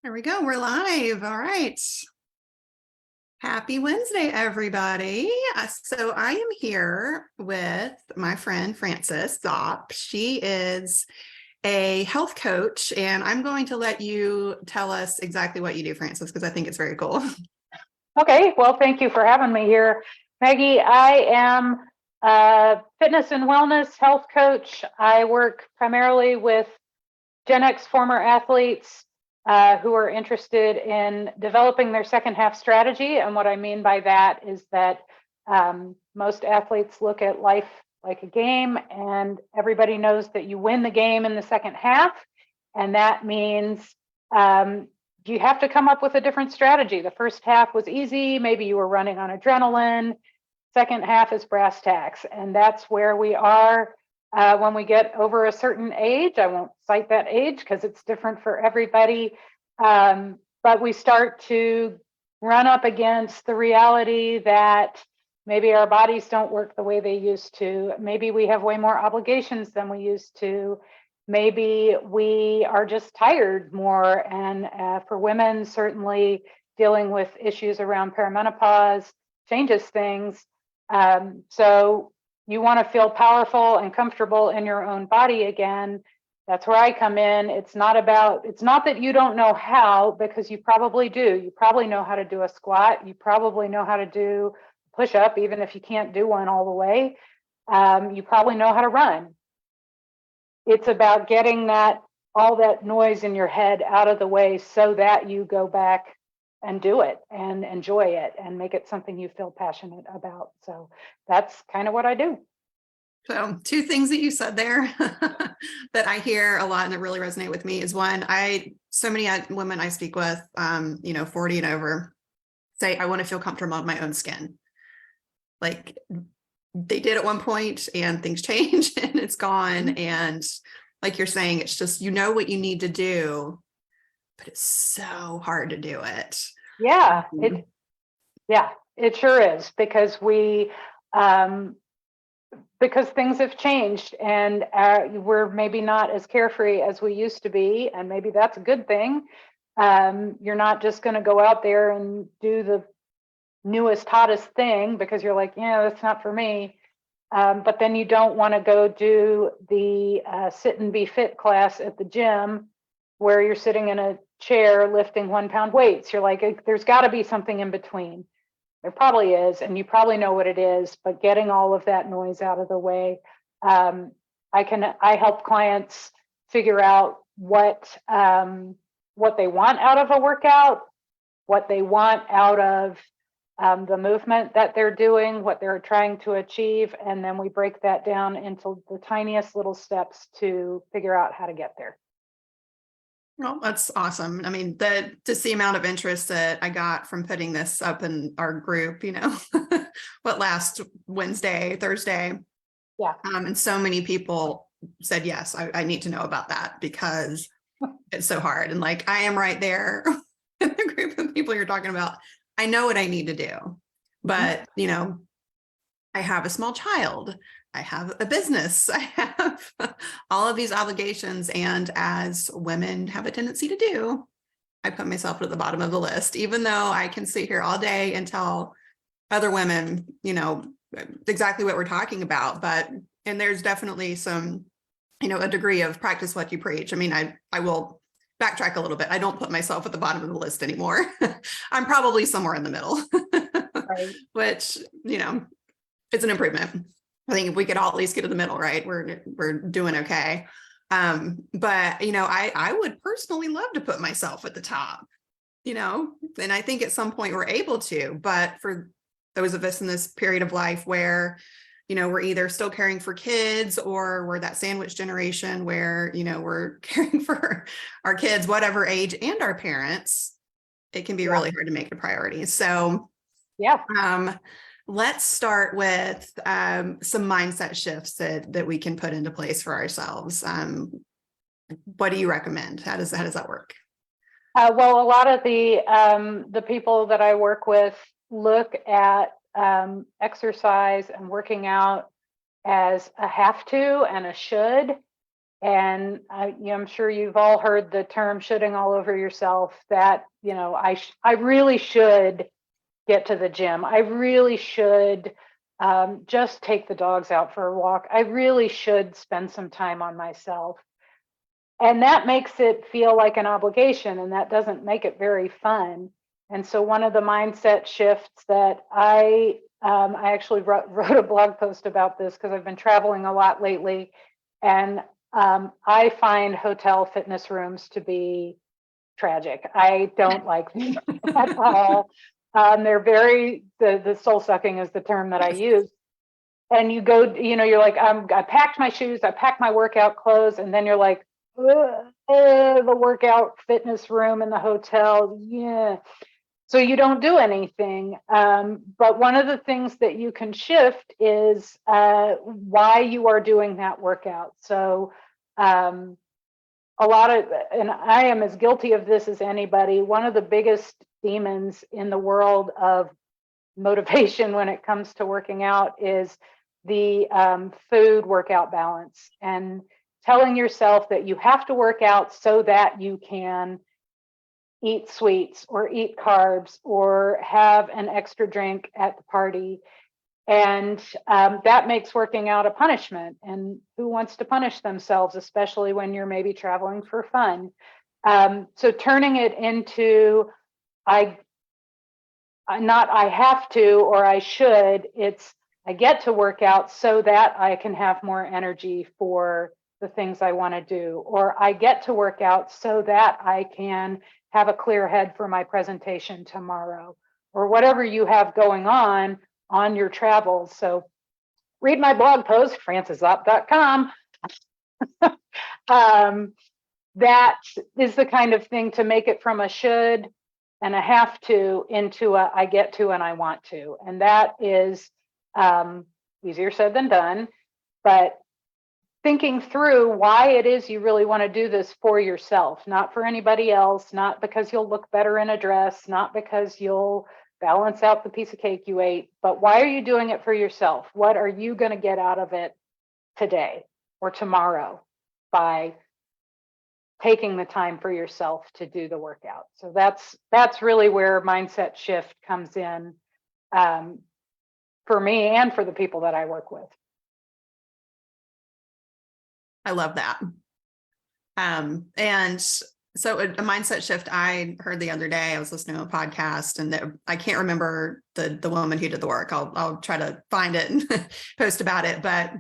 There we go. We're live. All right. Happy Wednesday, everybody. So I am here with my friend, Frances Zopp. She is a health coach, and I'm going to let you tell us exactly what you do, Frances, because I think it's very cool. Okay, well, thank you for having me here, Maggie. I am a fitness and wellness health coach. I work primarily with Gen X former athletes who are interested in developing their second half strategy. And what I mean by that is that most athletes look at life like a game, and everybody knows that you win the game in the second half. And that means you have to come up with a different strategy. The first half was easy. Maybe you were running on adrenaline. Second half is brass tacks. And that's where we are when we get over a certain age. I won't cite that age because it's different for everybody. But we start to run up against the reality that maybe our bodies don't work the way they used to. Maybe we have way more obligations than we used to. Maybe we are just tired more. And for women, certainly dealing with issues around perimenopause changes things. So you want to feel powerful and comfortable in your own body again. That's where I come in. It's not that you don't know how, because you probably do. You probably know how to do a squat. You probably know how to do a push up, even if you can't do one all the way. You probably know how to run. It's about getting all that noise in your head out of the way so that you go back and do it and enjoy it and make it something you feel passionate about. So that's kind of what I do. So two things that you said there that I hear a lot and that really resonate with me is one, so many women I speak with, 40 and over, say, I want to feel comfortable in my own skin. Like they did at one point and things change and it's gone. And like you're saying, it's just, you know what you need to do, but it's so hard to do it. Yeah, it sure is, because because things have changed and we're maybe not as carefree as we used to be, and maybe that's a good thing. You're not just going to go out there and do the newest, hottest thing because you're like, yeah, that's not for me. But then you don't want to go do the sit and be fit class at the gym where you're sitting in a chair lifting 1 pound weights. You're like, there's got to be something in between. There probably is, and you probably know what it is, but getting all of that noise out of the way. I help clients figure out what they want out of a workout, what they want out of the movement that they're doing, what they're trying to achieve, and then we break that down into the tiniest little steps to figure out how to get there. Well, that's awesome. I mean, just the amount of interest that I got from putting this up in our group, last Wednesday, Thursday. Yeah. And so many people said, yes, I need to know about that because it's so hard. And like, I am right there in the group of people you're talking about. I know what I need to do, but, I have a small child. I have a business. I have all of these obligations. And as women have a tendency to do, I put myself at the bottom of the list, even though I can sit here all day and tell other women, exactly what we're talking about. And there's definitely some, a degree of practice what you preach. I mean, I will backtrack a little bit. I don't put myself at the bottom of the list anymore. I'm probably somewhere in the middle, Right. Which, it's an improvement. I think if we could all at least get to the middle, right, we're doing okay. But I would personally love to put myself at the top, and I think at some point we're able to. But for those of us in this period of life where, we're either still caring for kids or we're that sandwich generation where, we're caring for our kids, whatever age, and our parents, it can be really hard to make a priority. So, let's start with some mindset shifts that we can put into place for ourselves. What do you recommend? How does that work? Well, a lot of the people that I work with look at exercise and working out as a have to and a should. And I'm sure you've all heard the term shitting all over yourself, that, I really should get to the gym. I really should just take the dogs out for a walk. I really should spend some time on myself. And that makes it feel like an obligation, and that doesn't make it very fun. And so one of the mindset shifts that I actually wrote a blog post about this because I've been traveling a lot lately, and I find hotel fitness rooms to be tragic. I don't like them at all. They're very, the soul sucking is the term that I use. And you go, you're like, I packed my shoes, I packed my workout clothes, and then you're like, the workout fitness room in the hotel. Yeah. So you don't do anything. But one of the things that you can shift is why you are doing that workout. So and I am as guilty of this as anybody. One of the biggest demons in the world of motivation when it comes to working out is the food workout balance, and telling yourself that you have to work out so that you can eat sweets or eat carbs or have an extra drink at the party. And that makes working out a punishment. And who wants to punish themselves, especially when you're maybe traveling for fun? So turning it into, I have to, or I should, it's I get to work out so that I can have more energy for the things I want to do, or I get to work out so that I can have a clear head for my presentation tomorrow, or whatever you have going on your travels. So read my blog post, franciszopp.com. That is the kind of thing to make it from a should and a have to into a I get to and I want to. And that is easier said than done, but thinking through why it is you really want to do this for yourself, not for anybody else, not because you'll look better in a dress, not because you'll balance out the piece of cake you ate, but why are you doing it for yourself? What are you going to get out of it today or tomorrow by taking the time for yourself to do the workout? So that's really where mindset shift comes in for me and for the people that I work with. I love that. And so a mindset shift I heard the other day, I was listening to a podcast, and I can't remember the woman who did the work. I'll try to find it and post about it. But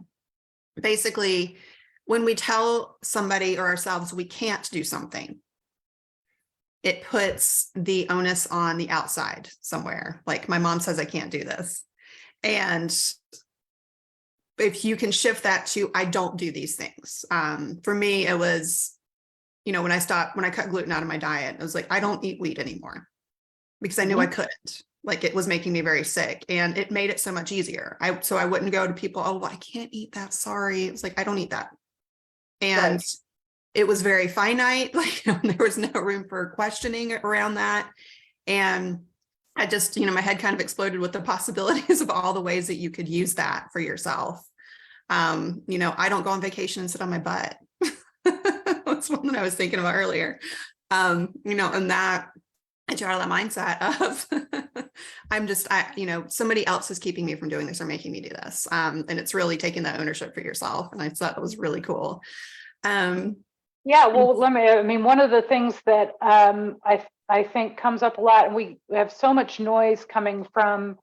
basically, when we tell somebody or ourselves we can't do something, it puts the onus on the outside somewhere. Like my mom says, I can't do this. And if you can shift that to, I don't do these things. For me, it was, when I cut gluten out of my diet, it was like, I don't eat wheat anymore because I knew I couldn't. Like it was making me very sick, and it made it so much easier. So I wouldn't go to people, oh, well, I can't eat that. Sorry. It was like, I don't eat that. And right. It was very finite. Like there was no room for questioning around that. And I just, my head kind of exploded with the possibilities of all the ways that you could use that for yourself. I don't go on vacation and sit on my butt. That's one that I was thinking about earlier. And that I get out of that mindset of somebody else is keeping me from doing this or making me do this. And it's really taking that ownership for yourself. And I thought that was really cool. Yeah, well, one of the things that I think comes up a lot, and we have so much noise coming from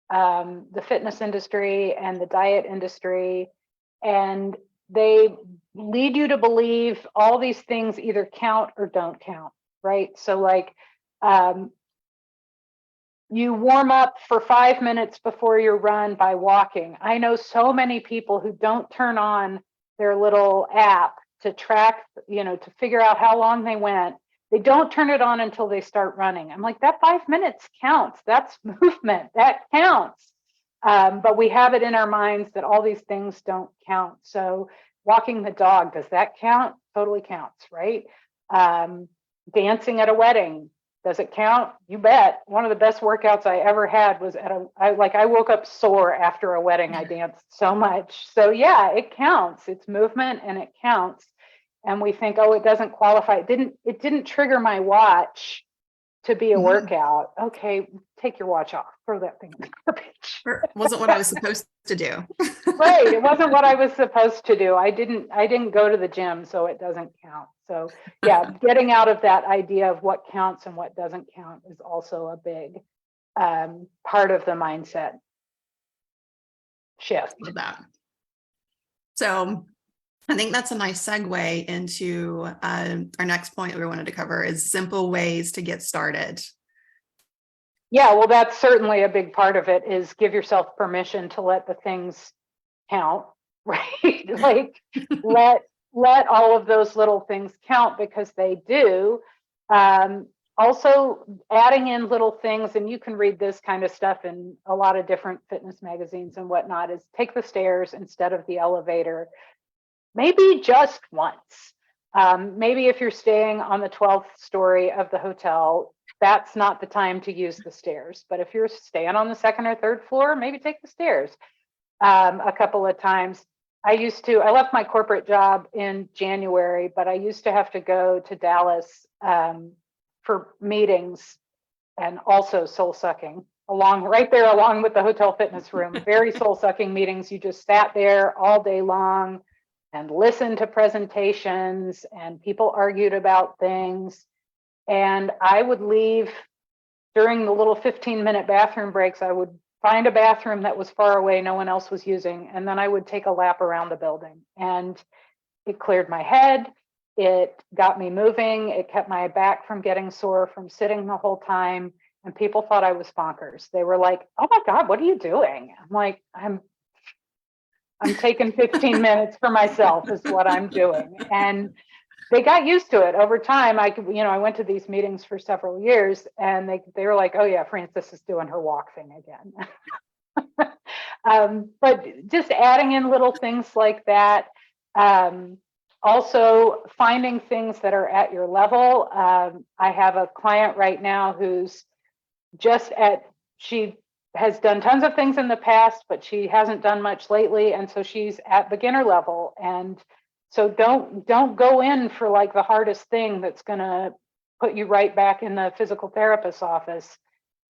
the fitness industry and the diet industry, and they lead you to believe all these things either count or don't count, right? So like you warm up for 5 minutes before your run by walking. I know so many people who don't turn on their little app to track, to figure out how long they went. They don't turn it on until they start running. I'm like, that 5 minutes counts. That's movement. That counts. But we have it in our minds that all these things don't count. So walking the dog, does that count? Totally counts, right? Dancing at a wedding, does it count? You bet. One of the best workouts I ever had was I woke up sore after a wedding. I danced so much. So yeah, it counts. It's movement and it counts. and we think, oh, it doesn't qualify. It didn't trigger my watch to be a workout. Okay, take your watch off, throw that thing in the garbage. Or wasn't what I was supposed to do. Right, it wasn't what I was supposed to do. I didn't go to the gym, so it doesn't count. So yeah, getting out of that idea of what counts and what doesn't count is also a big part of the mindset shift. Love that. So I think that's a nice segue into our next point we wanted to cover is simple ways to get started. Yeah, well, that's certainly a big part of it, is give yourself permission to let the things count, right? Like let all of those little things count, because they do. Also adding in little things, and you can read this kind of stuff in a lot of different fitness magazines and whatnot, is take the stairs instead of the elevator, maybe just once. Maybe if you're staying on the 12th story of the hotel, that's not the time to use the stairs. But if you're staying on the second or third floor, maybe take the stairs a couple of times. I left my corporate job in January, but I used to have to go to Dallas for meetings, and also soul sucking right there along with the hotel fitness room. Very soul sucking meetings. You just sat there all day long and listened to presentations, and people argued about things. And I would leave during the little 15-minute bathroom breaks. I would find a bathroom that was far away, no one else was using, and then I would take a lap around the building. And it cleared my head. It got me moving. It kept my back from getting sore from sitting the whole time. And people thought I was bonkers. They were like, "Oh my God, what are you doing?" I'm like, I'm taking 15 minutes for myself is what I'm doing. And they got used to it over time. I went to these meetings for several years, and they were like, "Oh yeah, Frances is doing her walk thing again." But just adding in little things like that. Also finding things that are at your level. I have a client right now who's she has done tons of things in the past, but she hasn't done much lately. And so she's at beginner level. And so don't go in for like the hardest thing that's going to put you right back in the physical therapist's office.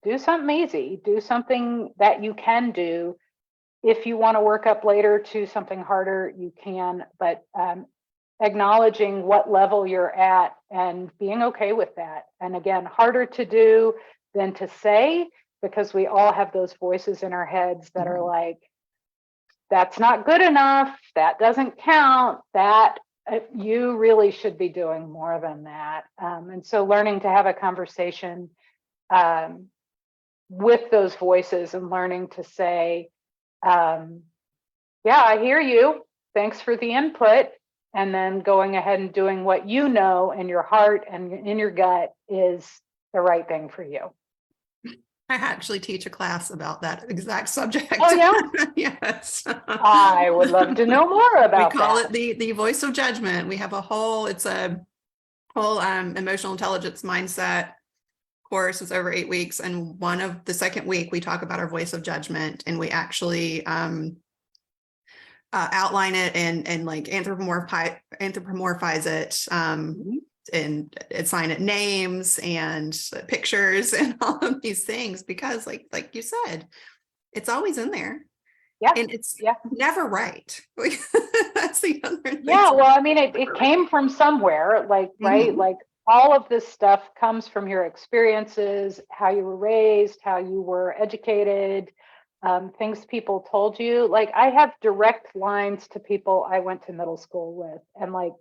Do something easy. Do something that you can do. If you want to work up later to something harder, you can, but acknowledging what level you're at and being okay with that. And again, harder to do than to say, because we all have those voices in our heads that are like, that's not good enough, that doesn't count, that you really should be doing more than that. And so learning to have a conversation with those voices and learning to say, yeah, I hear you, thanks for the input. And then going ahead and doing what you know in your heart and in your gut is the right thing for you. I actually teach a class about that exact subject. Oh yeah? Yes. I would love to know more about We call that. it the voice of judgment. We have a whole emotional intelligence mindset course. It's over 8 weeks. And the second week, we talk about our voice of judgment, and we actually outline it and like anthropomorphize it and assign it names and pictures and all of these things, because like you said, it's always in there. Yeah. And it's never right. That's the other thing. Yeah, well, I mean, it came from somewhere, like, right? Like all of this stuff comes from your experiences, how you were raised, how you were educated, things people told you. Like I have direct lines to people I went to middle school with, and like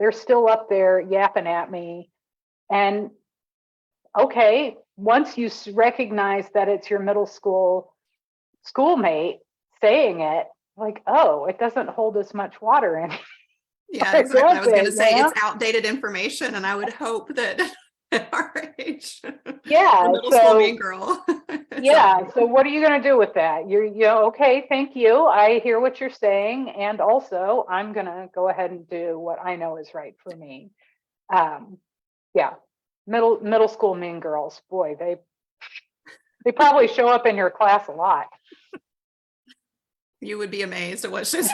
they're still up there yapping at me. And okay, once you recognize that it's your middle school schoolmate saying it, like, oh, it doesn't hold as much water in. Yeah, exactly. I was going to say it's outdated information, and I would hope that at our age, yeah, middle school mean girl. Yeah. So what are you going to do with that? You're okay. Thank you. I hear what you're saying, and also I'm going to go ahead and do what I know is right for me. Yeah, middle school mean girls. Boy, they probably show up in your class a lot. You would be amazed at what she's.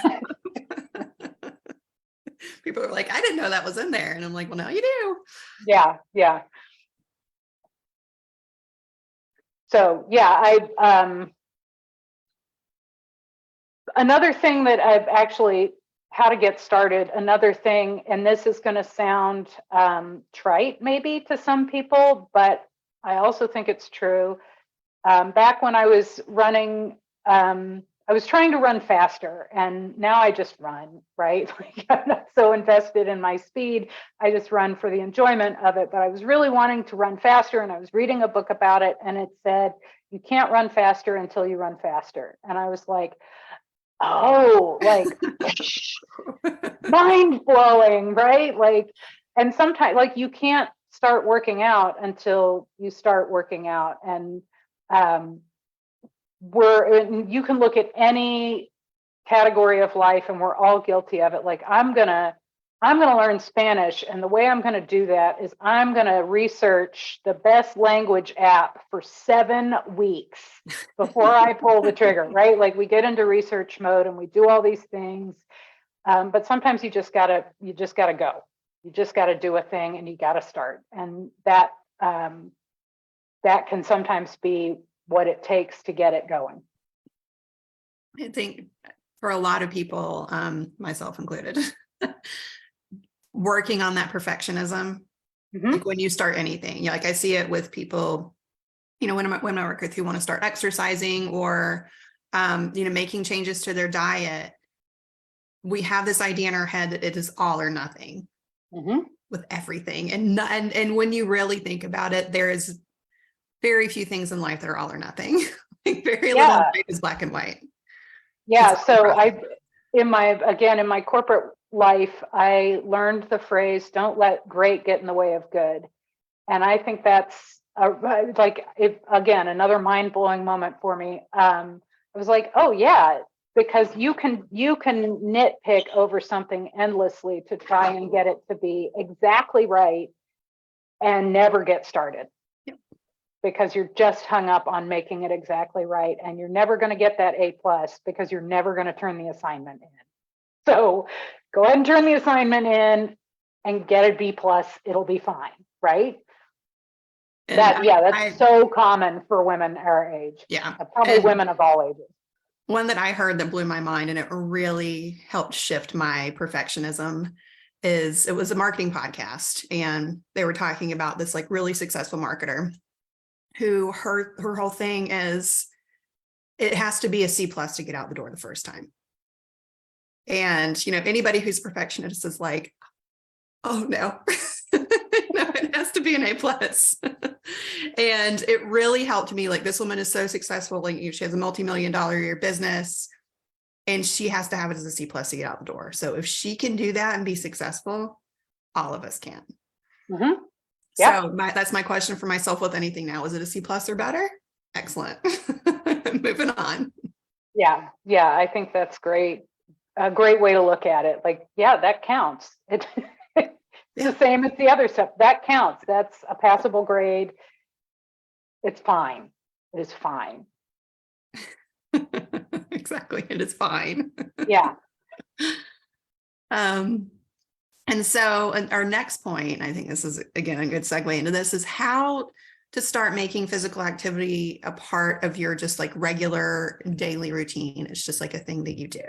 people are like, I didn't know that was in there. And I'm like, well, now you do. Yeah. Yeah. So yeah, another thing that I've actually, how to get started, another thing, and this is going to sound trite maybe to some people, but I also think it's true. Back when I was running, I was trying to run faster, and now I just run, right? Like, I'm not so invested in my speed. I just run for the enjoyment of it. But I was really wanting to run faster, and I was reading a book about it, and it said, you can't run faster until you run faster. And I was like, oh, like mind blowing, right? Like, and sometimes, like, you can't start working out until you start working out. And you can look at any category of life, and we're all guilty of it. Like, I'm gonna learn Spanish, and the way I'm gonna do that is I'm gonna research the best language app for 7 weeks before I pull the trigger, right? Like, we get into research mode and we do all these things, but sometimes you just gotta go. You just gotta do a thing, and you gotta start, and that can sometimes be what it takes to get it going. I think for a lot of people, myself included, working on that perfectionism, like when you start anything, like I see it with people, when I work with who want to start exercising or, making changes to their diet, we have this idea in our head that it is all or nothing with everything. And when you really think about it, there is very few things in life that are all or nothing. Like very little in life is black and white. Yeah. So in my corporate life, I learned the phrase, don't let great get in the way of good. And I think that's another mind-blowing moment for me. I was like, oh yeah, because you can nitpick over something endlessly to try and get it to be exactly right and never get started. Because you're just hung up on making it exactly right, and you're never going to get that A+ because you're never going to turn the assignment in. So go ahead and turn the assignment in and get a B+. It'll be fine, right? And that's so common for women our age. Yeah, probably women of all ages. One that I heard that blew my mind, and it really helped shift my perfectionism, is it was a marketing podcast, and they were talking about this like really successful marketer who her whole thing is it has to be a C+ to get out the door the first time. And, anybody who's perfectionist is like, oh no, no, it has to be an A+. And it really helped me. Like, this woman is so successful. Like, she has a multi-million-dollar a year business, and she has to have it as a C+ to get out the door. So if she can do that and be successful, all of us can. Yep. So that's my question for myself with anything now. Is it a C+ or better? Excellent. Moving on. Yeah. I think that's great. A great way to look at it. Like, yeah, that counts. It's the same as the other stuff. That counts. That's a passable grade. It's fine. It is fine. Exactly. It is fine. Yeah. And so our next point, I think this is, again, a good segue into this, is how to start making physical activity a part of your just like regular daily routine. It's just like a thing that you do.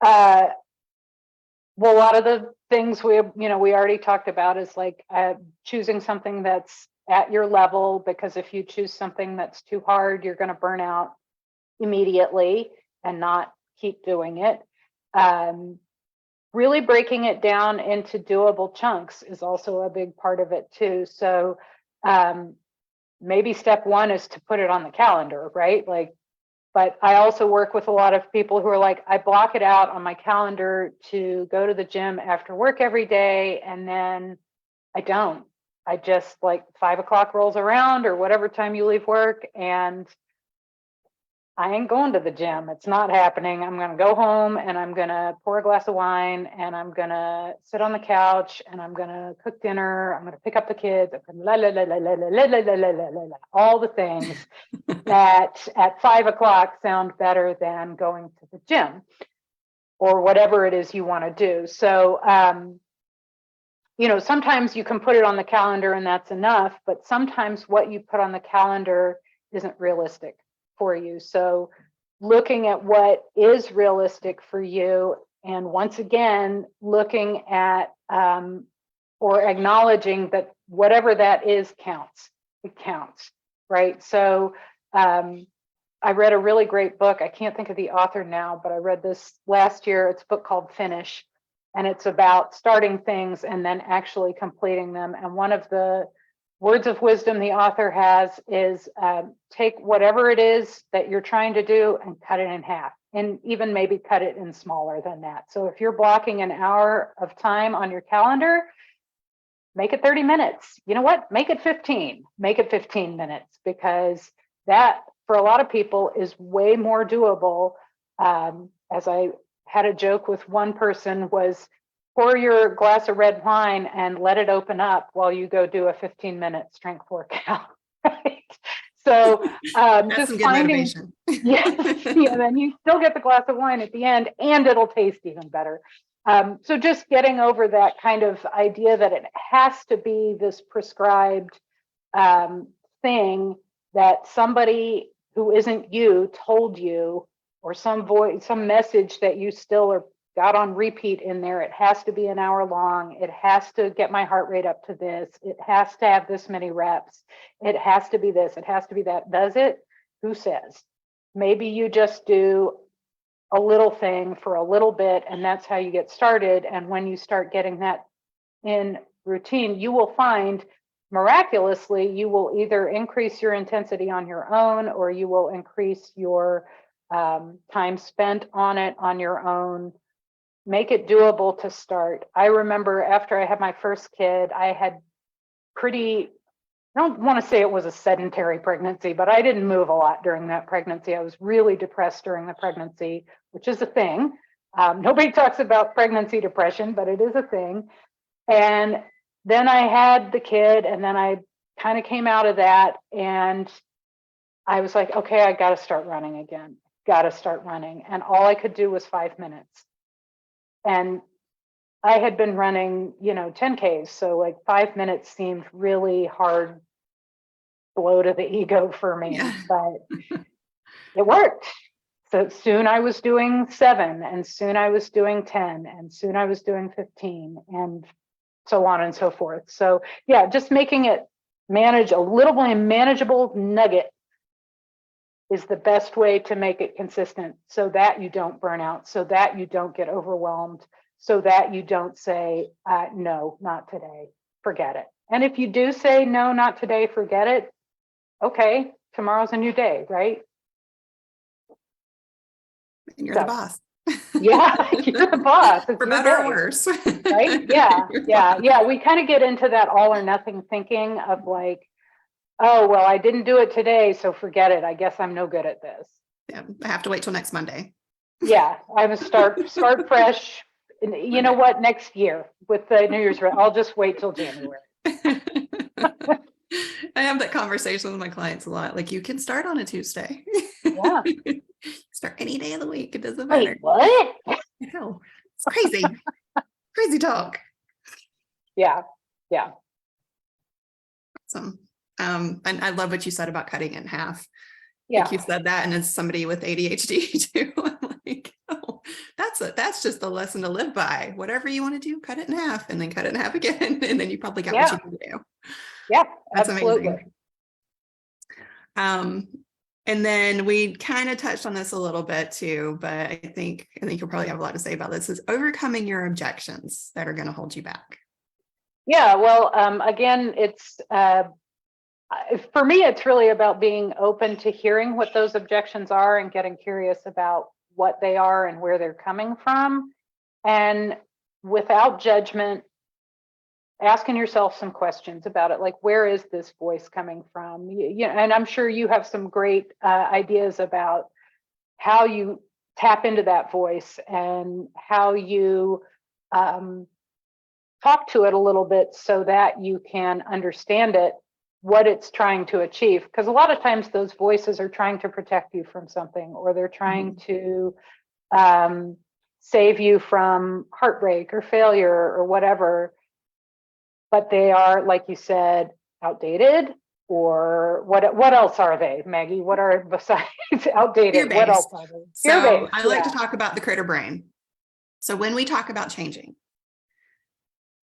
Well, a lot of the things we already talked about is like choosing something that's at your level, because if you choose something that's too hard, you're going to burn out immediately and not keep doing it. Really breaking it down into doable chunks is also a big part of it too. So maybe step one is to put it on the calendar, right? Like, but I also work with a lot of people who are like, I block it out on my calendar to go to the gym after work every day, and then I don't. I just, like, 5 o'clock rolls around or whatever time you leave work, and I ain't going to the gym. It's not happening. I'm going to go home and I'm going to pour a glass of wine and I'm going to sit on the couch and I'm going to cook dinner. I'm going to pick up the kids. All the things that at 5 o'clock sound better than going to the gym. or whatever it is you want to do. So, sometimes you can put it on the calendar and that's enough, but sometimes what you put on the calendar isn't realistic for you. So looking at what is realistic for you, and once again, looking at or acknowledging that whatever that is counts. It counts, right? So I read a really great book. I can't think of the author now, but I read this last year. It's a book called Finish, and it's about starting things and then actually completing them. And one of the words of wisdom the author has is take whatever it is that you're trying to do and cut it in half, and even maybe cut it in smaller than that. So if you're blocking an hour of time on your calendar, make it 30 minutes. You know what? Make it 15. Make it 15 minutes, because that, for a lot of people, is way more doable. As I had a joke with one person, was pour your glass of red wine and let it open up while you go do a 15-minute strength workout. Right? So That's just some good finding, motivation. yeah, then you still get the glass of wine at the end, and it'll taste even better. So just getting over that kind of idea that it has to be this prescribed thing that somebody who isn't you told you, or some voice, some message that you still are got on repeat in there. It has to be an hour long. It has to get my heart rate up to this. It has to have this many reps. It has to be this. It has to be that. Does it? Who says? Maybe you just do a little thing for a little bit, and that's how you get started. And when you start getting that in routine, you will find, miraculously, you will either increase your intensity on your own, or you will increase your time spent on it on your own. Make it doable to start. I remember after I had my first kid, I had I don't want to say it was a sedentary pregnancy, but I didn't move a lot during that pregnancy. I was really depressed during the pregnancy, which is a thing. Nobody talks about pregnancy depression, but it is a thing. And then I had the kid, and then I kind of came out of that, and I was like, okay, I got to start running again. Got to start running. And all I could do was 5 minutes. And I had been running, 10Ks. So like 5 minutes seemed really hard blow to the ego for me, Yeah. but it worked. So soon I was doing 7, and soon I was doing 10, and soon I was doing 15, and so on and so forth. So yeah, just making it a little manageable nugget is the best way to make it consistent, so that you don't burn out, so that you don't get overwhelmed, so that you don't say, no, not today, forget it. And if you do say, no, not today, forget it, okay, tomorrow's a new day, right? And you're the boss. Yeah, you're the boss. It's For your better or day, worse. right? Yeah. We kind of get into that all or nothing thinking of like, oh, well, I didn't do it today, so forget it. I guess I'm no good at this. Yeah, I have to wait till next Monday. Yeah, I would start fresh. You know what? Next year with the New Year's, I'll just wait till January. I have that conversation with my clients a lot. Like, you can start on a Tuesday. Yeah. Start any day of the week. It doesn't Wait, matter. what? No, it's crazy. Crazy talk. Yeah. Awesome. And I love what you said about cutting it in half. Yeah. Like, you said that, and as somebody with ADHD too, I'm like, oh, that's just a lesson to live by. Whatever you want to do, cut it in half, and then cut it in half again, and then you probably got what you can do. Yeah, That's absolutely. amazing. And then we kind of touched on this a little bit too, but I think you'll probably have a lot to say about this, is overcoming your objections that are going to hold you back. Yeah, well, again, it's for me, it's really about being open to hearing what those objections are and getting curious about what they are and where they're coming from. And without judgment, asking yourself some questions about it, like, where is this voice coming from? And I'm sure you have some great ideas about how you tap into that voice and how you talk to it a little bit so that you can understand it, what it's trying to achieve. Because a lot of times those voices are trying to protect you from something, or they're trying to save you from heartbreak or failure or whatever, but they are, like you said, outdated. Or what else are they, Maggie? What are besides outdated? What else Fear-based. are they? So Fear-based, I like to yeah. talk about the critter brain. So when we talk about changing,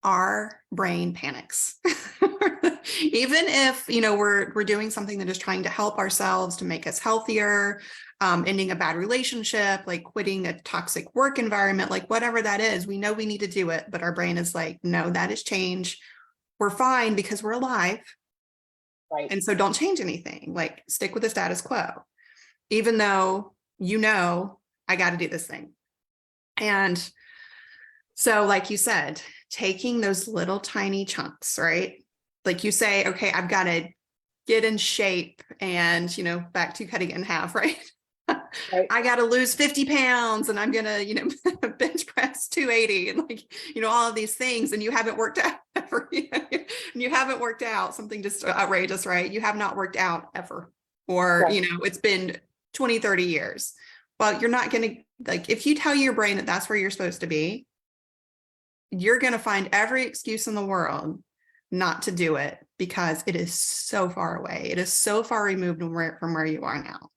our brain panics. Even if, we're doing something that is trying to help ourselves, to make us healthier, ending a bad relationship, like quitting a toxic work environment, like whatever that is, we know we need to do it, but our brain is like, no, that is change. We're fine because we're alive. Right. And so don't change anything, like stick with the status quo, even though, I got to do this thing. And so, like you said, taking those little tiny chunks, right? Like you say, okay, I've got to get in shape and, back to cutting it in half, right? Right. I got to lose 50 pounds and I'm going to, bench press 280 and all of these things. And you haven't worked out ever. And you haven't worked out, something just outrageous, right? You have not worked out ever. Or, Right. it's been 20, 30 years. Well, you're not going to, if you tell your brain that that's where you're supposed to be, you're going to find every excuse in the world not to do it because it is so far away. It is so far removed from where you are now.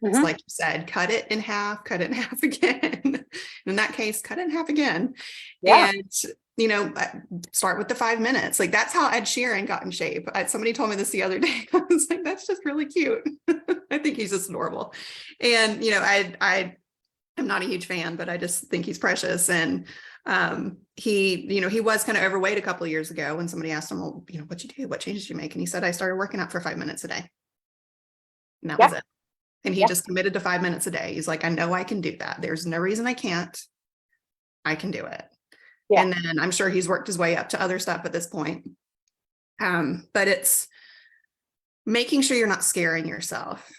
It's like you said, cut it in half again. In that case, cut it in half again. Yeah. And, start with the 5 minutes. Like that's how Ed Sheeran got in shape. Somebody told me this the other day. I was like, that's just really cute. I think he's just adorable. And, I'm not a huge fan, but I just think he's precious. And he was kind of overweight a couple of years ago when somebody asked him, well, what'd you do? What changes did you make? And he said, I started working out for 5 minutes a day. And that was it. And he just committed to 5 minutes a day. He's like, I know I can do that. There's no reason I can't. I can do it. Yeah. And then I'm sure he's worked his way up to other stuff at this point. But it's making sure you're not scaring yourself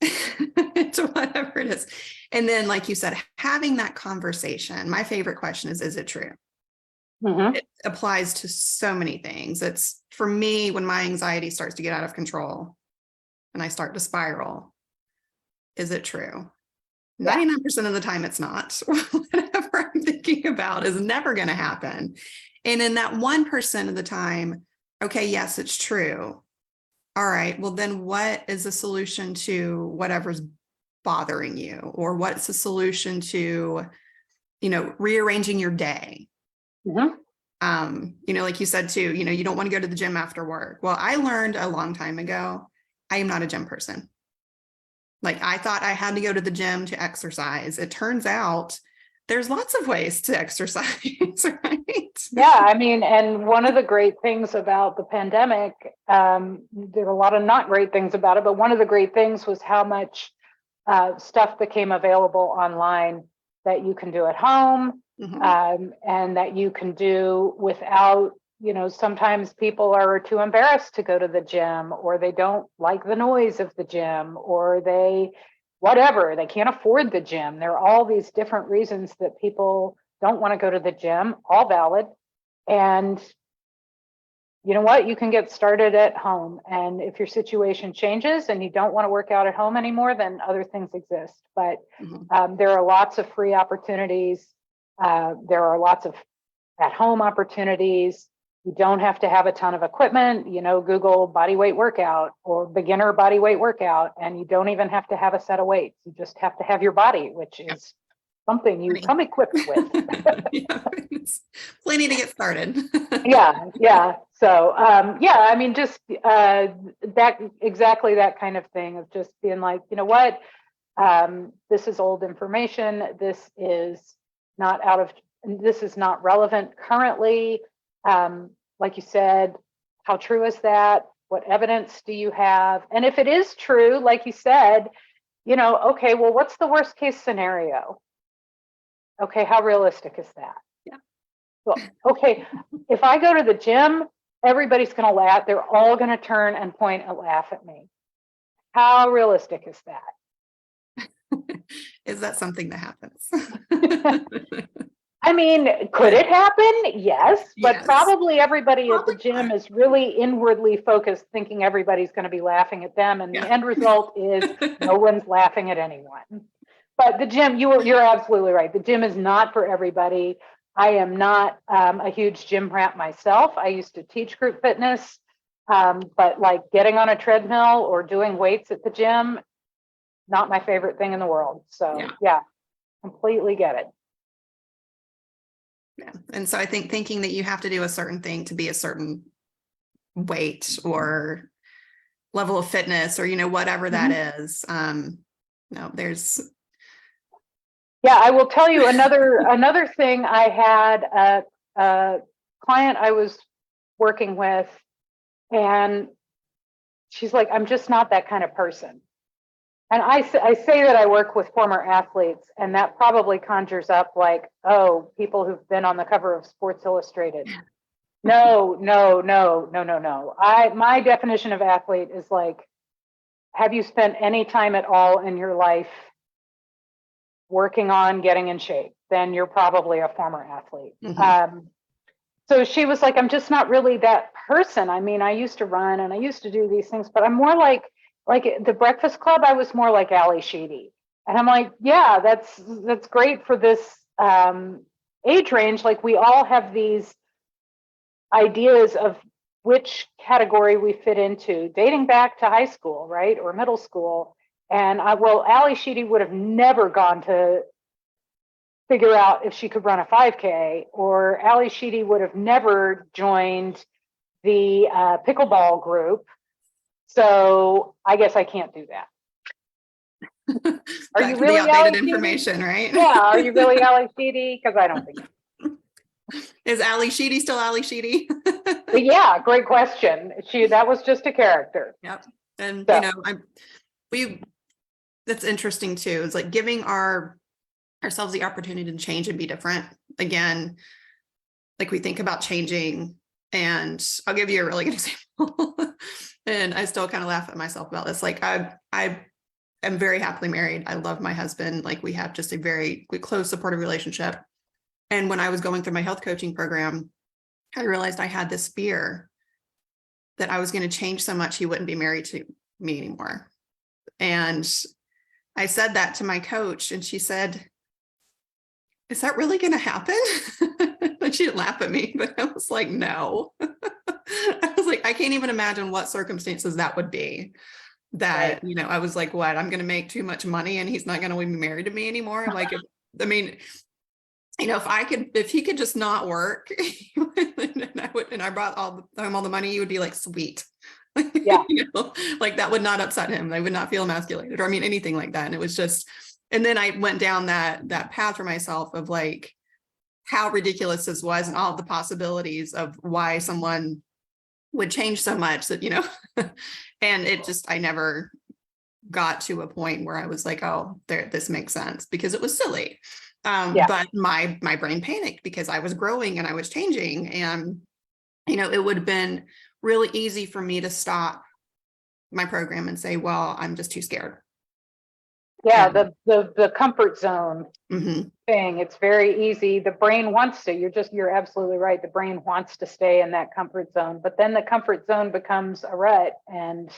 to whatever it is. And then, like you said, having that conversation. My favorite question is it true? It applies to so many things. It's for me, when my anxiety starts to get out of control and I start to spiral, is it true? 99% of the time it's not. Whatever I'm thinking about is never going to happen. And in that 1% of the time, okay, yes, it's true. All right, well then what is the solution to whatever's bothering you? Or what's the solution to, rearranging your day? Like you said too, you don't want to go to the gym after work. Well, I learned a long time ago, I am not a gym person. Like I thought I had to go to the gym to exercise. It turns out there's lots of ways to exercise, right? Yeah, I mean, and one of the great things about the pandemic, there are a lot of not great things about it, but one of the great things was how much stuff became available online that you can do at home, and that you can do without, sometimes people are too embarrassed to go to the gym, or they don't like the noise of the gym, or they can't afford the gym. There are all these different reasons that people don't want to go to the gym, all valid. And you know what? You can get started at home. And if your situation changes and you don't want to work out at home anymore, then other things exist. But there are lots of free opportunities. There are lots of at-home opportunities. You don't have to have a ton of equipment, Google body weight workout or beginner body weight workout, and you don't even have to have a set of weights. You just have to have your body, which is something you come equipped with. It's plenty to get started. Yeah. So, I mean, just exactly that kind of thing of just being like, you know what, this is old information. This is not relevant currently. Like you said, how true is that? What evidence do you have? And if it is true, like you said, okay, well, what's the worst case scenario? Okay, how realistic is that? Yeah. Well, okay, if I go to the gym, everybody's going to laugh. They're all going to turn and point and laugh at me. How realistic is that? Is that something that happens? I mean, could it happen? Yes, but probably everybody at the gym is really inwardly focused, thinking everybody's going to be laughing at them. And the end result is no one's laughing at anyone. But the gym, you're absolutely right. The gym is not for everybody. I am not a huge gym rat myself. I used to teach group fitness, but like getting on a treadmill or doing weights at the gym, not my favorite thing in the world. So yeah, completely get it. Yeah. And so I think thinking that you have to do a certain thing to be a certain weight or level of fitness or, you know, whatever that is. No, there's. Yeah, I will tell you another thing. I had a client I was working with, and she's like, I'm just not that kind of person. And I say that I work with former athletes, and that probably conjures up like, oh, people who've been on the cover of Sports Illustrated. No. My definition of athlete is like, have you spent any time at all in your life working on getting in shape? Then you're probably a former athlete. So she was like, I'm just not really that person. I mean, I used to run and I used to do these things, but I'm more like the Breakfast Club. I was more like Ali Sheedy. And I'm like, yeah, that's great for this age range. Like we all have these ideas of which category we fit into, dating back to high school, right? Or middle school. And Ali Sheedy would have never gone to figure out if she could run a 5K, or Ali Sheedy would have never joined the pickleball group. So I guess I can't do that. Are you really outdated information, right? Yeah. Are you really Ali Sheedy? Because I don't think so. Is Ali Sheedy still Ali Sheedy? But yeah, great question. That was just a character. Yep. And so, you know, that's interesting too. It's like giving ourselves the opportunity to change and be different. Again, like we think about changing, and I'll give you a really good example. And I still kind of laugh at myself about this. Like I am very happily married. I love my husband. Like we have just a very close, supportive relationship. And when I was going through my health coaching program, I realized I had this fear that I was going to change so much he wouldn't be married to me anymore. And I said that to my coach, and she said, is that really going to happen? And she didn't laugh at me, but I was like, no. I was like, I can't even imagine what circumstances that would be. That, right. You know, I was like, what? I'm going to make too much money and he's not going to be married to me anymore. Like, I mean, you know, if he could just not work, and I brought home all the money, he would be like, sweet. Yeah. You know, like that would not upset him. I would not feel emasculated, or I mean, anything like that. And it was just, and then I went down that path for myself of like how ridiculous this was and all the possibilities of why someone would change so much that, you know, and it just, I never got to a point where I was like, oh, this makes sense, because it was silly. But my brain panicked because I was growing and I was changing, and, you know, it would have been really easy for me to stop my program and say, well, I'm just too scared. Yeah, the comfort zone thing. It's very easy. The brain wants to, you're absolutely right. The brain wants to stay in that comfort zone, but then the comfort zone becomes a rut. And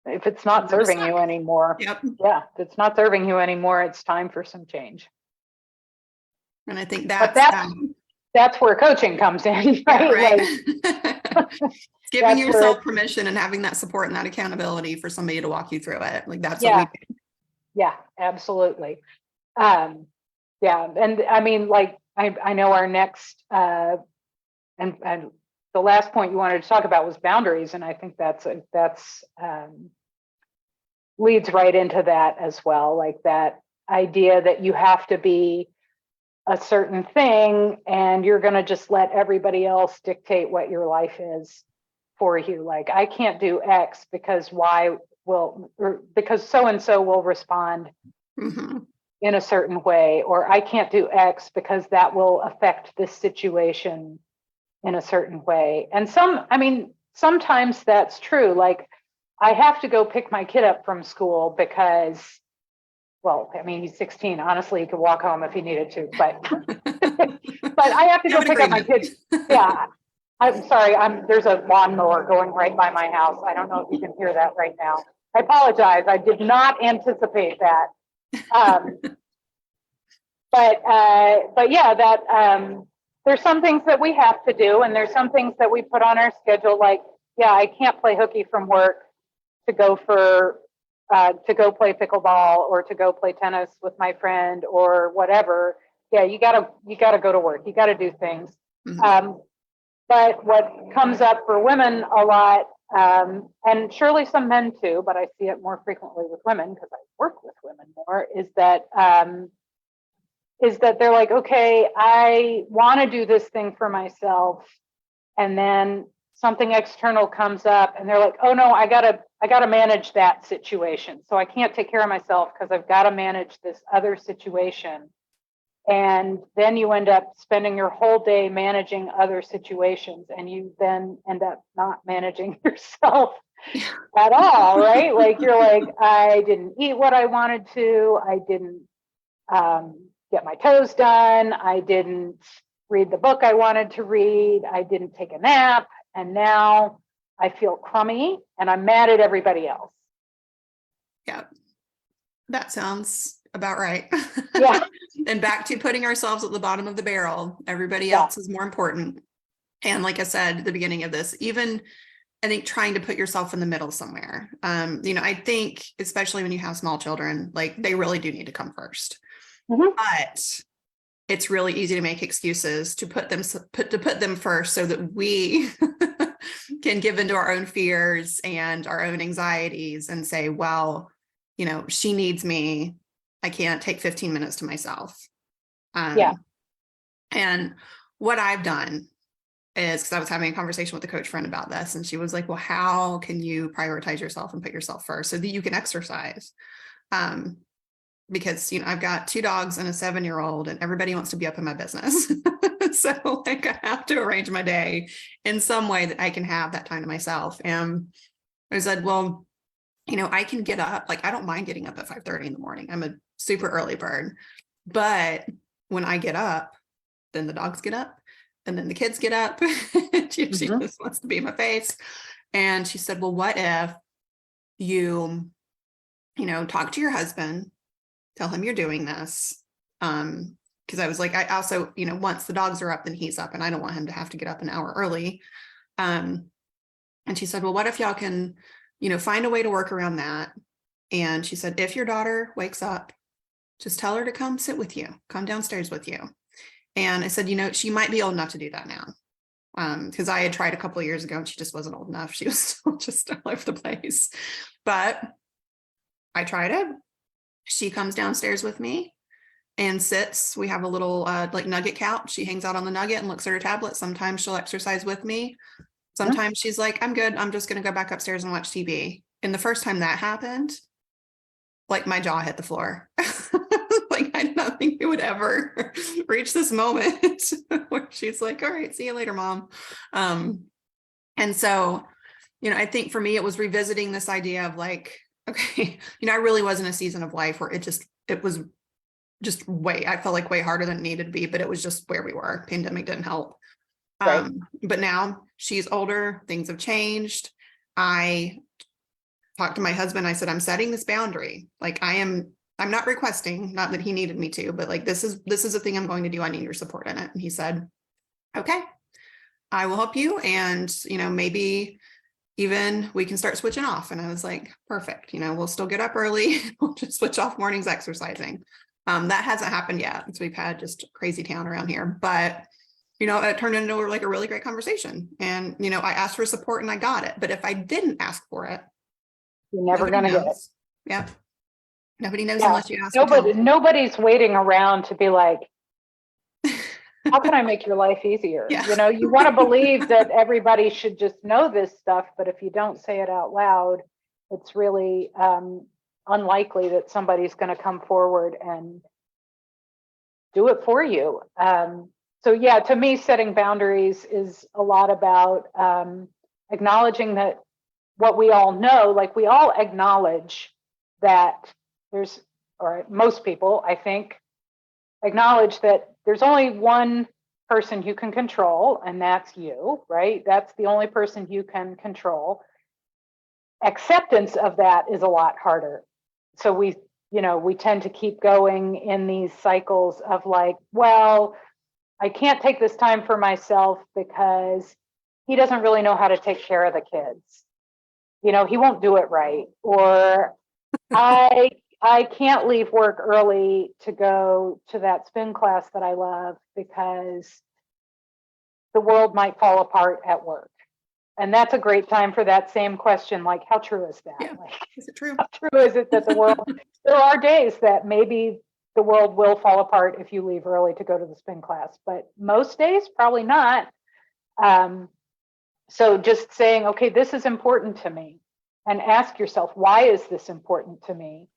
if it's not serving you anymore, if it's not serving you anymore, it's time for some change. And I think that's where coaching comes in, right? It's giving yourself permission and having that support and that accountability for somebody to walk you through it. Like that's what we do. Yeah, absolutely. And I mean, like, I know our next, and the last point you wanted to talk about was boundaries. And I think that's leads right into that as well. Like that idea that you have to be a certain thing and you're going to just let everybody else dictate what your life is for you. Like, I can't do X because because so-and-so will respond in a certain way, or I can't do X because that will affect this situation in a certain way. And sometimes that's true. Like, I have to go pick my kid up from school because, well, I mean, he's 16. Honestly, he could walk home if he needed to, but but I have to go pick up my kid. Yeah. I'm sorry. There's a lawnmower going right by my house. I don't know if you can hear that right now. I apologize. I did not anticipate that. Um, but yeah, that there's some things that we have to do, and there's some things that we put on our schedule. Like, yeah, I can't play hooky from work to go play pickleball or to go play tennis with my friend or whatever. Yeah, you gotta go to work. You gotta do things. Mhm. But what comes up for women a lot, and surely some men too, but I see it more frequently with women because I work with women more, is that they're like, okay, I want to do this thing for myself, and then something external comes up and they're like, oh no, I gotta manage that situation. So I can't take care of myself because I've got to manage this other situation. And then you end up spending your whole day managing other situations, and you then end up not managing yourself at all, right? Like, you're like, I didn't eat what I wanted to, I didn't get my toes done, I didn't read the book I wanted to read, I didn't take a nap, and now I feel crummy and I'm mad at everybody else. Yeah, that sounds about right. Yeah. And back to putting ourselves at the bottom of the barrel. Everybody Yeah. else is more important. And like I said at the beginning of this, even I think trying to put yourself in the middle somewhere. I think especially when you have small children, like they really do need to come first. Mhm. But it's really easy to make excuses to put them first so that we can give into our own fears and our own anxieties and say, well, she needs me. I can't take 15 minutes to myself. Yeah. And what I've done is, because I was having a conversation with a coach friend about this, and she was like, well, how can you prioritize yourself and put yourself first so that you can exercise? Because, I've got 2 dogs and a 7-year-old, and everybody wants to be up in my business. So like I have to arrange my day in some way that I can have that time to myself. And I said, well, I can get up, like I don't mind getting up at 5:30 in the morning. I'm a super early bird. But when I get up, then the dogs get up, and then the kids get up. She just wants to be in my face. And she said, well, what if you, talk to your husband, tell him you're doing this. Because I was like, I also, once the dogs are up, then he's up, and I don't want him to have to get up an hour early. And she said, well, what if y'all can, find a way to work around that? And she said, if your daughter wakes up, just tell her to come sit with you, come downstairs with you. And I said, she might be old enough to do that now. Because I had tried a couple of years ago and she just wasn't old enough. She was still just all over the place. But I tried it. She comes downstairs with me and sits. We have a little like nugget couch. She hangs out on the nugget and looks at her tablet. Sometimes she'll exercise with me. Sometimes she's like, I'm good. I'm just going to go back upstairs and watch TV. And the first time that happened, like my jaw hit the floor. Like I did not think it would ever reach this moment where she's like, all right, see you later, Mom. And so, I think for me, it was revisiting this idea of like, okay, I really was in a season of life where it was just I felt like way harder than it needed to be, but it was just where we were. Pandemic didn't help. Right. But now she's older, things have changed. I talked to my husband. I said, I'm setting this boundary. Like I'm not requesting, not that he needed me to, but like, this is a thing I'm going to do. I need your support in it. And he said, okay, I will help you. And, maybe even we can start switching off. And I was like, perfect. We'll still get up early. We'll just switch off mornings exercising. That hasn't happened yet. So we've had just crazy town around here, but it turned into like a really great conversation. And, I asked for support and I got it. But if I didn't ask for it, you're never going to get it. Yeah. Nobody knows unless you ask. Nobody's waiting around to be like, how can I make your life easier? Yeah. You want to believe that everybody should just know this stuff, but if you don't say it out loud, it's really unlikely that somebody's going to come forward and do it for you. So yeah, to me, setting boundaries is a lot about acknowledging that what we all know, like we all acknowledge that most people, I think, acknowledge that there's only one person you can control, and that's you, right? That's the only person you can control. Acceptance of that is a lot harder. So we we tend to keep going in these cycles of like, well, I can't take this time for myself because he doesn't really know how to take care of the kids. He won't do it right. Or I can't leave work early to go to that spin class that I love because the world might fall apart at work. And that's a great time for that same question, like, how true is that? Yeah. Like, Is it true? how true is it that the world, there are days that maybe the world will fall apart if you leave early to go to the spin class, but most days, probably not. So just saying, okay, this is important to me, and ask yourself, why is this important to me?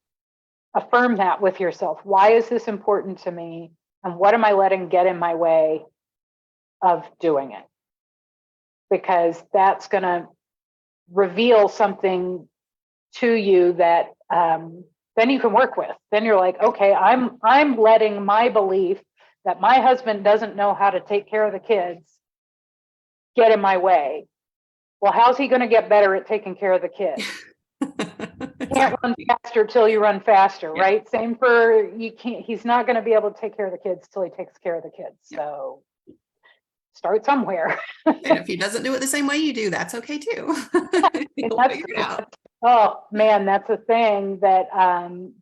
Affirm that with yourself. Why is this important to me? And what am I letting get in my way of doing it? Because that's going to reveal something to you that then you can work with. Then you're like, okay, I'm letting my belief that my husband doesn't know how to take care of the kids get in my way. Well, how's he going to get better at taking care of the kids? You can't run faster till you run faster, Yeah. right? Same for you can't. He's not going to be able to take care of the kids till he takes care of the kids. Yeah. So start somewhere. And if he doesn't do it the same way you do, that's okay too. You'll figure it out. Oh man, that's a thing that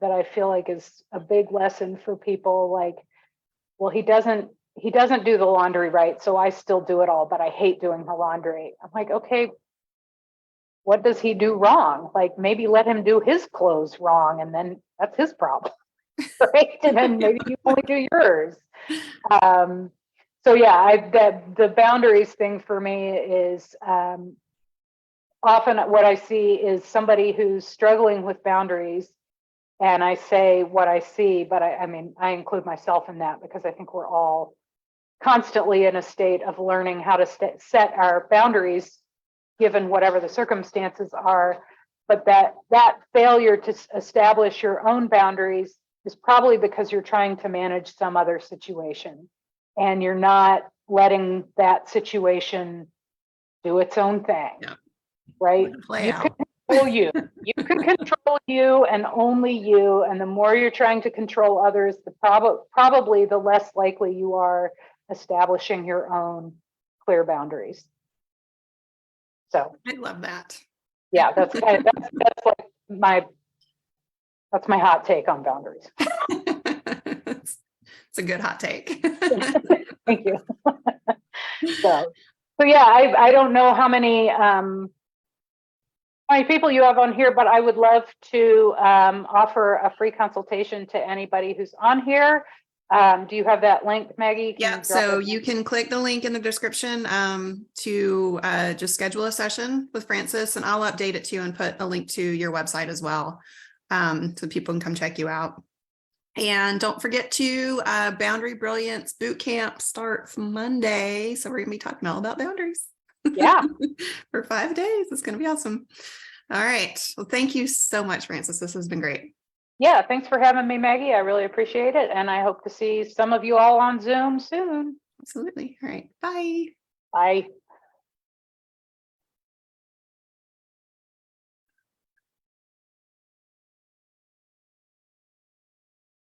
that I feel like is a big lesson for people. Like, well, he doesn't do the laundry right, so I still do it all, but I hate doing the laundry. I'm like, okay, what does he do wrong? Like, maybe let him do his clothes wrong, and then that's his problem, right? And then maybe you only do yours. So yeah, the boundaries thing for me is often what I see is somebody who's struggling with boundaries, and I say what I see, but I mean, I include myself in that because I think we're all constantly in a state of learning how to set our boundaries given whatever the circumstances are. But that failure to establish your own boundaries is probably because you're trying to manage some other situation and you're not letting that situation do its own thing. Yeah. Right? Play you out. can control you. You can control you and only you. And the more you're trying to control others, the probably the less likely you are establishing your own clear boundaries. So I love that. yeah, that's kind of that's like that's my hot take on boundaries. It's a good hot take. Thank you. So yeah, I don't know how many people you have on here, but I would love to offer a free consultation to anybody who's on here. Do you have that link, Maggie? Yeah, so you can click the link in the description to just schedule a session with Francis, and I'll update it to you and put a link to your website as well, so people can come check you out. And don't forget to Boundary Brilliance Bootcamp starts Monday. So we're going to be talking all about boundaries. Yeah. For 5 days. It's going to be awesome. All right. Well, thank you so much, Francis. This has been great. Yeah. Thanks for having me, Maggie. I really appreciate it. And I hope to see some of you all on Zoom soon. Absolutely. All right. Bye. Bye.